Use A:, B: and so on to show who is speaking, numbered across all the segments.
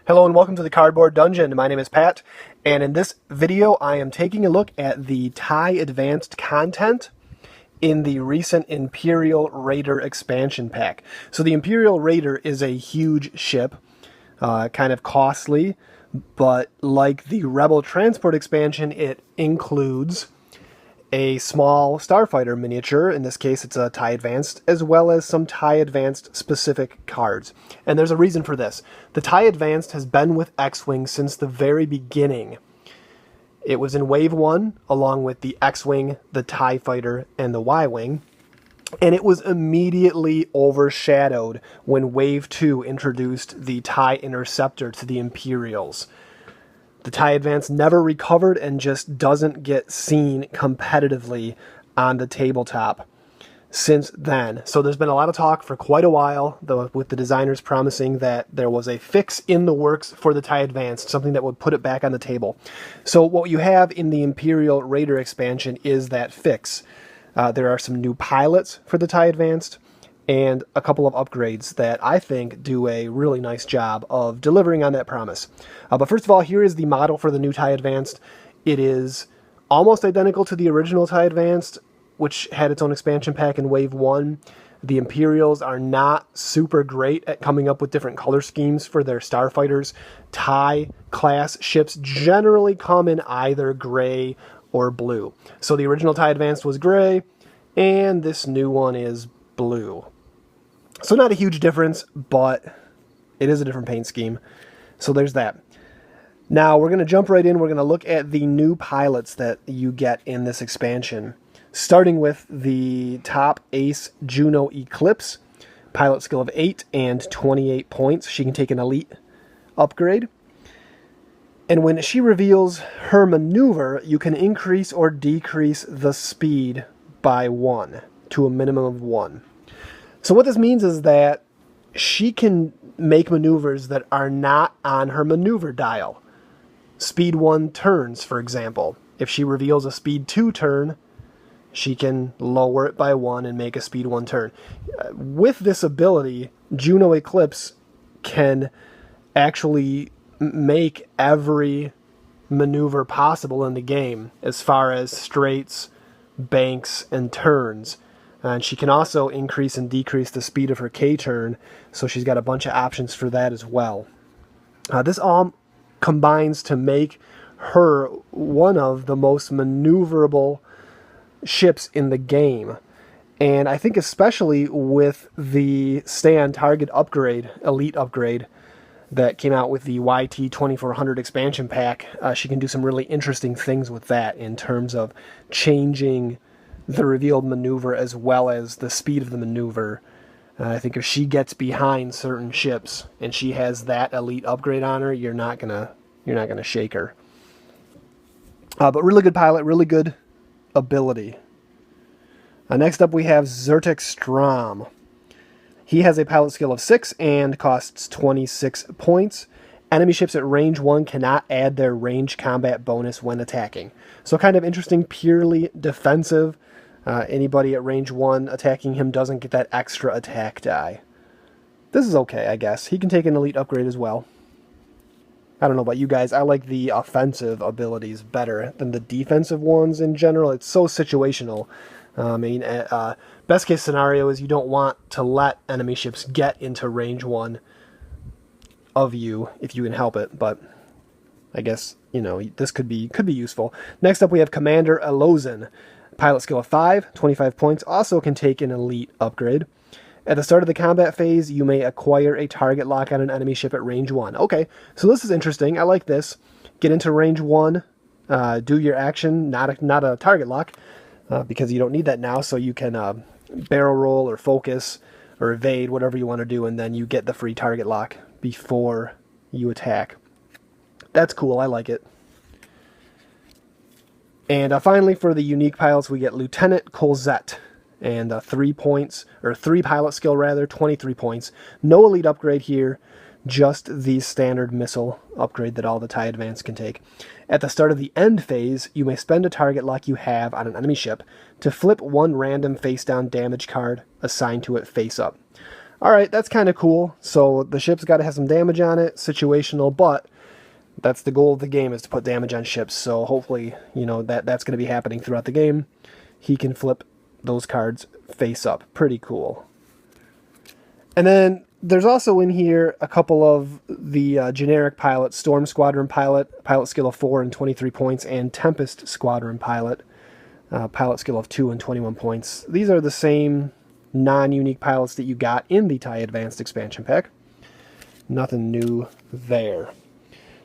A: Hello and welcome to the Cardboard Dungeon. My name is Pat, and in this video I am taking a look at the TIE Advanced content in the recent Imperial Raider expansion pack. So the Imperial Raider is a huge ship, kind of costly, but like the Rebel Transport expansion, it includes a small starfighter miniature. In this case, it's a TIE Advanced, as well as some TIE Advanced specific cards. And there's a reason for this. The TIE Advanced has been with X-Wing since the very beginning. It was in Wave 1, along with the X-Wing, the TIE Fighter, and the Y-Wing. And it was immediately overshadowed when Wave 2 introduced the TIE Interceptor to the Imperials. The TIE Advance never recovered and just doesn't get seen competitively on the tabletop since then. So there's been a lot of talk for quite a while, though, with the designers promising that there was a fix in the works for the TIE Advanced, something that would put it back on the table. So what you have in the Imperial Raider expansion is that fix. There are some new pilots for the TIE Advanced, and a couple of upgrades that I think do a really nice job of delivering on that promise. But first of all, here is the model for the new TIE Advanced. It is almost identical to the original TIE Advanced, which had its own expansion pack in Wave 1. The Imperials are not super great at coming up with different color schemes for their starfighters. TIE-class ships generally come in either gray or blue. So the original TIE Advanced was gray, and this new one is blue. So not a huge difference, but it is a different paint scheme. So there's that. Now we're going to jump right in. We're going to look at the new pilots that you get in this expansion. Starting with the top ace Juno Eclipse. Pilot skill of 8 and 28 points. She can take an elite upgrade. And when she reveals her maneuver, you can increase or decrease the speed by 1 to a minimum of 1. So what this means is that she can make maneuvers that are not on her maneuver dial. Speed 1 turns, for example. If she reveals a speed 2 turn, she can lower it by 1 and make a speed 1 turn. With this ability, Juno Eclipse can actually make every maneuver possible in the game as far as straights, banks, and turns. And she can also increase and decrease the speed of her K-turn, so she's got a bunch of options for that as well. This all combines to make her one of the most maneuverable ships in the game. And I think especially with the Stay on Target upgrade, Elite upgrade, that came out with the YT 2400 expansion pack, she can do some really interesting things with that in terms of changing the revealed maneuver as well as the speed of the maneuver. I think if she gets behind certain ships and she has that elite upgrade on her, you're not gonna shake her. But really good pilot, really good ability. Next up we have Zertek Strom. He has a pilot skill of 6 and costs 26 points. Enemy ships at range 1 cannot add their range combat bonus when attacking. So kind of interesting, purely defensive. Anybody at range 1 attacking him doesn't get that extra attack die. This is okay, I guess. He can take an elite upgrade as well. I don't know about you guys. I like the offensive abilities better than the defensive ones in general. It's so situational. Best case scenario is you don't want to let enemy ships get into range 1 of you if you can help it, but I guess, this could be useful. Next up we have Commander Elozin. Pilot skill of 5, 25 points, also can take an elite upgrade. At the start of the combat phase, you may acquire a target lock on an enemy ship at range 1. Okay, so this is interesting. I like this. Get into range 1, do your action, not a target lock, because you don't need that now, so you can barrel roll or focus or evade, whatever you want to do, and then you get the free target lock before you attack. That's cool. I like it. And finally, for the unique pilots, we get Lieutenant Colzette. And 3 points, or 3 pilot skill rather, 23 points. No elite upgrade here, just the standard missile upgrade that all the TIE Advance can take. At the start of the end phase, you may spend a target lock you have on an enemy ship to flip one random face-down damage card assigned to it face-up. Alright, that's kind of cool. So the ship's got to have some damage on it, situational, but that's the goal of the game, is to put damage on ships. So hopefully, you know, that's going to be happening throughout the game. He can flip those cards face up. Pretty cool. And then there's also in here a couple of the generic pilots: Storm Squadron Pilot, pilot skill of 4 and 23 points, and Tempest Squadron Pilot, pilot skill of 2 and 21 points. These are the same non-unique pilots that you got in the TIE Advanced expansion pack. Nothing new there.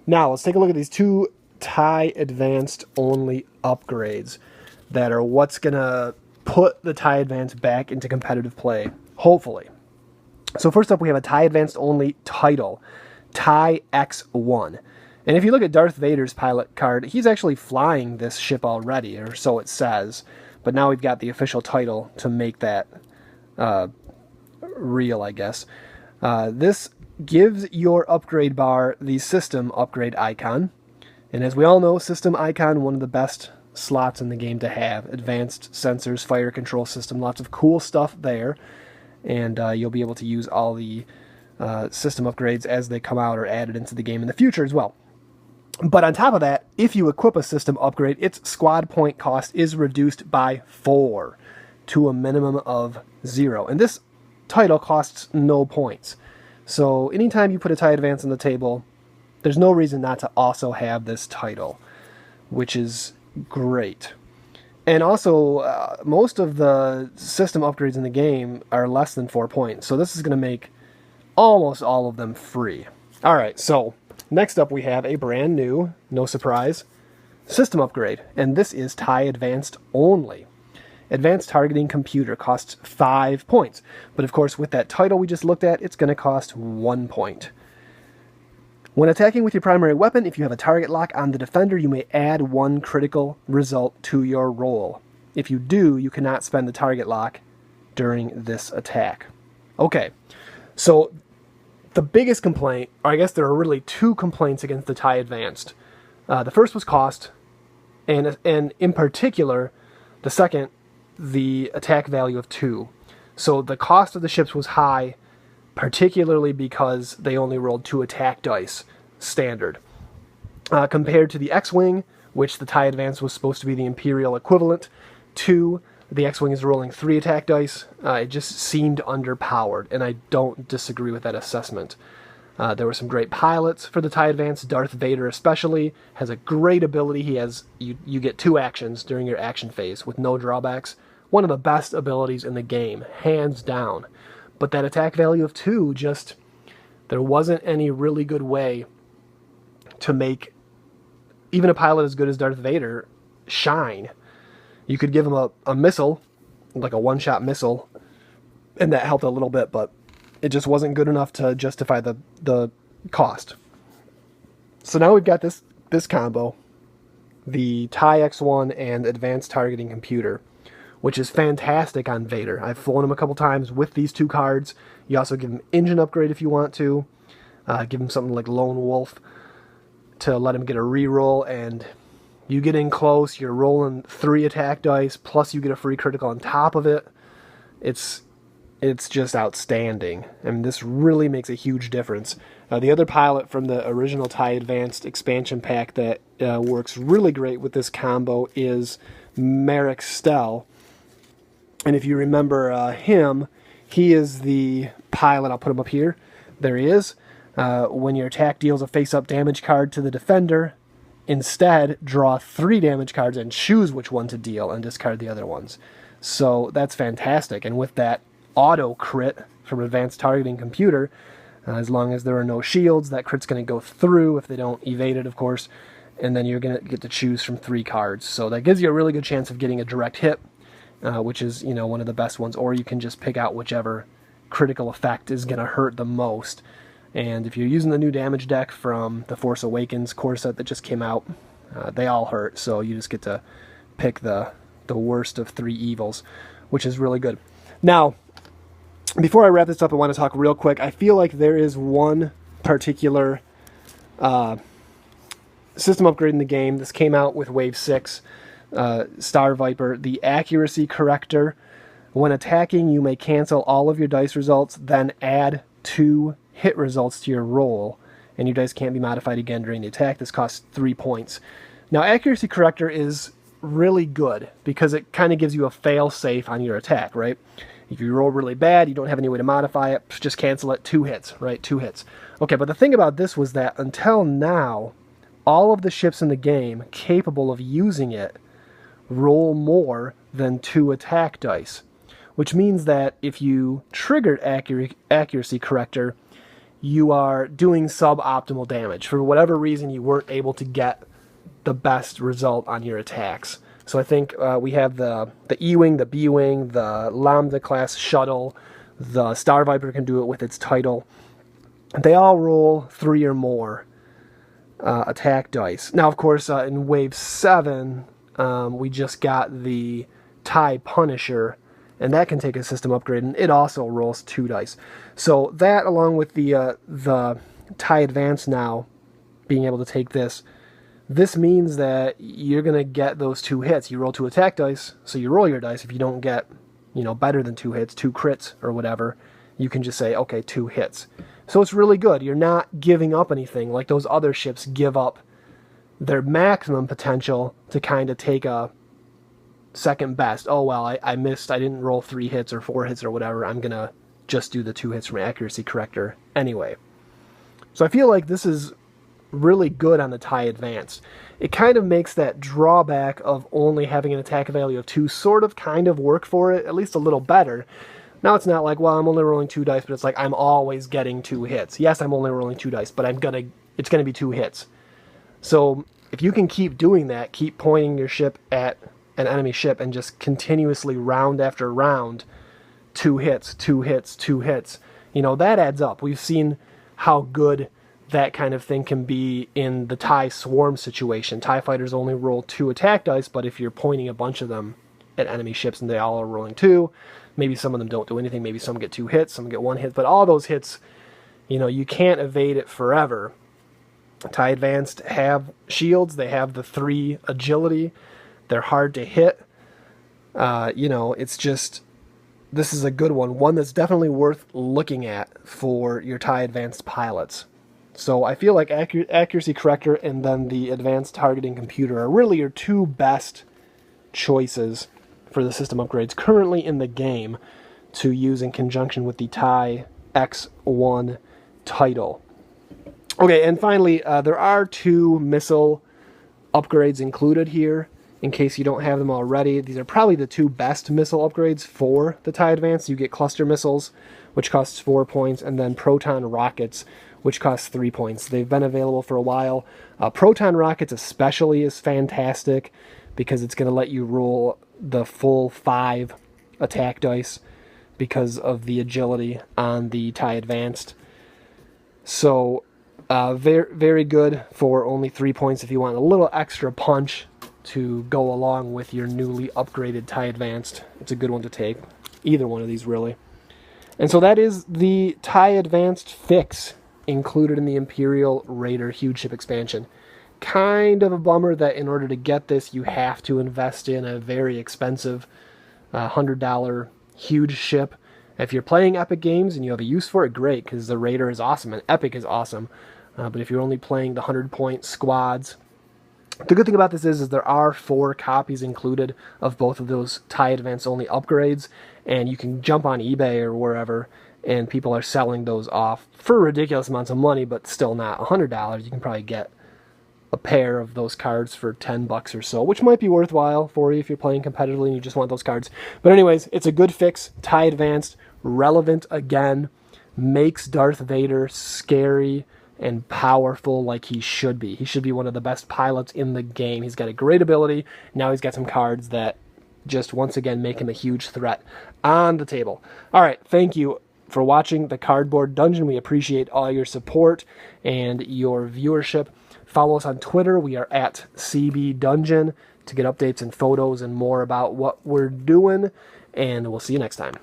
A: Now let's take a look at these two TIE Advanced only upgrades that are what's going to put the TIE Advanced back into competitive play, hopefully. So first up, we have a TIE Advanced only title, TIE X1. And if you look at Darth Vader's pilot card, he's actually flying this ship already, or so it says. But now we've got the official title to make that real, I guess. This gives your upgrade bar the system upgrade icon. And as we all know, system icon, one of the best slots in the game to have. Advanced sensors, fire control system, lots of cool stuff there. And you'll be able to use all the system upgrades as they come out or added into the game in the future as well. But on top of that, if you equip a system upgrade, its squad point cost is reduced by 4 to a minimum of 0. And this title costs no points. So anytime you put a TIE Advance on the table, there's no reason not to also have this title, which is great. And also, most of the system upgrades in the game are less than 4 points. So this is going to make almost all of them free. All right, so next up we have a brand new, no surprise, system upgrade. And this is TIE Advanced only. Advanced Targeting Computer costs 5 points. But of course, with that title we just looked at, it's going to cost 1 point. When attacking with your primary weapon, if you have a target lock on the defender, you may add 1 critical result to your roll. If you do, you cannot spend the target lock during this attack. Okay, so the biggest complaint, or I guess there are really 2 complaints against the TIE Advanced. The first was cost, and in particular, the second, the attack value of 2. So the cost of the ships was high, particularly because they only rolled 2 attack dice standard. Compared to the X-Wing, which the TIE Advance was supposed to be the Imperial equivalent to, the X-Wing is rolling 3 attack dice. It just seemed underpowered, and I don't disagree with that assessment. There were some great pilots for the TIE Advance. Darth Vader especially has a great ability. He has you get 2 actions during your action phase with no drawbacks. One of the best abilities in the game, hands down. But that attack value of 2, just, there wasn't any really good way to make even a pilot as good as Darth Vader shine. You could give him a missile, like a one-shot missile, and that helped a little bit, but it just wasn't good enough to justify the cost. So now we've got this combo, the TIE X1 and Advanced Targeting Computer, which is fantastic on Vader. I've flown him a couple times with these 2 cards. You also give him engine upgrade if you want to. Give him something like Lone Wolf to let him get a reroll, and you get in close, you're rolling 3 attack dice, plus you get a free critical on top of it. It's just outstanding. I mean, this really makes a huge difference. The other pilot from the original TIE Advanced expansion pack that works really great with this combo is Merrick Stell. And if you remember him, he is the pilot. I'll put him up here. There he is. When your attack deals a face-up damage card to the defender, instead draw 3 damage cards and choose which one to deal and discard the other ones. So that's fantastic. And with that auto crit from Advanced Targeting Computer, as long as there are no shields, that crit's going to go through if they don't evade it, of course. And then you're going to get to choose from 3 cards. So that gives you a really good chance of getting a direct hit, which is, you know, one of the best ones. Or you can just pick out whichever critical effect is going to hurt the most. And if you're using the new damage deck from the Force Awakens core set that just came out, they all hurt. So you just get to pick the worst of 3 evils, which is really good. Now, before I wrap this up, I want to talk real quick. I feel like there is one particular system upgrade in the game. This came out with Wave 6, Star Viper, the accuracy corrector. When attacking, you may cancel all of your dice results, then add 2 hit results to your roll, and your dice can't be modified again during the attack. This costs 3 points. Now, Accuracy Corrector is really good because it kind of gives you a fail-safe on your attack, right? If you roll really bad, you don't have any way to modify it, just cancel it. 2 hits, right? 2 hits. Okay, but the thing about this was that until now, all of the ships in the game capable of using it roll more than 2 attack dice, which means that if you triggered Accuracy Corrector, you are doing suboptimal damage. For whatever reason, you weren't able to get the best result on your attacks. So I think we have the E-Wing, the B-Wing, the Lambda-class shuttle, the Starfighter can do it with its title. They all roll 3 or more attack dice. Now, of course, in Wave 7, we just got the TIE Punisher, and that can take a system upgrade, and it also rolls 2 dice. So that, along with the TIE Advance now being able to take this means that you're going to get those 2 hits. You roll 2 attack dice, so you roll your dice. If you don't get, better than 2 hits, 2 crits or whatever, you can just say, okay, 2 hits. So it's really good. You're not giving up anything like those other ships give up their maximum potential to kind of take a second best. Oh, well, I missed. I didn't roll 3 hits or 4 hits or whatever. I'm going to just do the 2 hits from Accuracy Corrector anyway. So I feel like this is really good on the TIE Advanced. It kind of makes that drawback of only having an attack value of 2 sort of kind of work for it, at least a little better. Now it's not like, well, I'm only rolling 2 dice, but it's like I'm always getting 2 hits. Yes, I'm only rolling 2 dice, but it's gonna be 2 hits. So if you can keep doing that, keep pointing your ship at an enemy ship and just continuously round after round, 2 hits, 2 hits, 2 hits, that adds up. We've seen how good that kind of thing can be in the TIE Swarm situation. TIE fighters only roll 2 attack dice, but if you're pointing a bunch of them at enemy ships and they all are rolling 2, maybe some of them don't do anything, maybe some get 2 hits, some get 1 hit, but all those hits, you can't evade it forever. TIE Advanced have shields, they have the 3 agility, they're hard to hit. It's just, this is a good one that's definitely worth looking at for your TIE Advanced pilots. So I feel like Accuracy Corrector and then the Advanced Targeting Computer are really your 2 best choices for the system upgrades currently in the game to use in conjunction with the TIE X1 title. Okay, and finally, there are 2 missile upgrades included here, in case you don't have them already. These are probably the 2 best missile upgrades for the TIE Advance. You get cluster missiles, which costs 4 points, and then proton rockets, which costs 3 points. They've been available for a while. Proton rockets especially is fantastic because it's going to let you roll the full 5 attack dice because of the agility on the TIE Advanced. So very, very good for only 3 points if you want a little extra punch to go along with your newly upgraded TIE Advanced. It's a good one to take. Either one of these, really. And so that is the TIE Advanced fix included in the Imperial Raider Huge Ship expansion. Kind of a bummer that in order to get this, you have to invest in a very expensive $100 huge ship. If you're playing Epic games and you have a use for it, great, because the Raider is awesome and Epic is awesome. But if you're only playing the 100-point squads, the good thing about this is there are 4 copies included of both of those TIE Advance only upgrades, and you can jump on eBay or wherever, and people are selling those off for ridiculous amounts of money, but still not $100. You can probably get a pair of those cards for $10 or so, which might be worthwhile for you if you're playing competitively and you just want those cards. But anyways, it's a good fix. TIE Advanced, relevant again, makes Darth Vader scary and powerful like he should be. He should be one of the best pilots in the game. He's got a great ability. Now he's got some cards that just once again make him a huge threat on the table. All right, thank you for watching the Cardboard Dungeon. We appreciate all your support and your viewership. Follow us on Twitter. We are at CB Dungeon to get updates and photos and more about what we're doing. And we'll see you next time.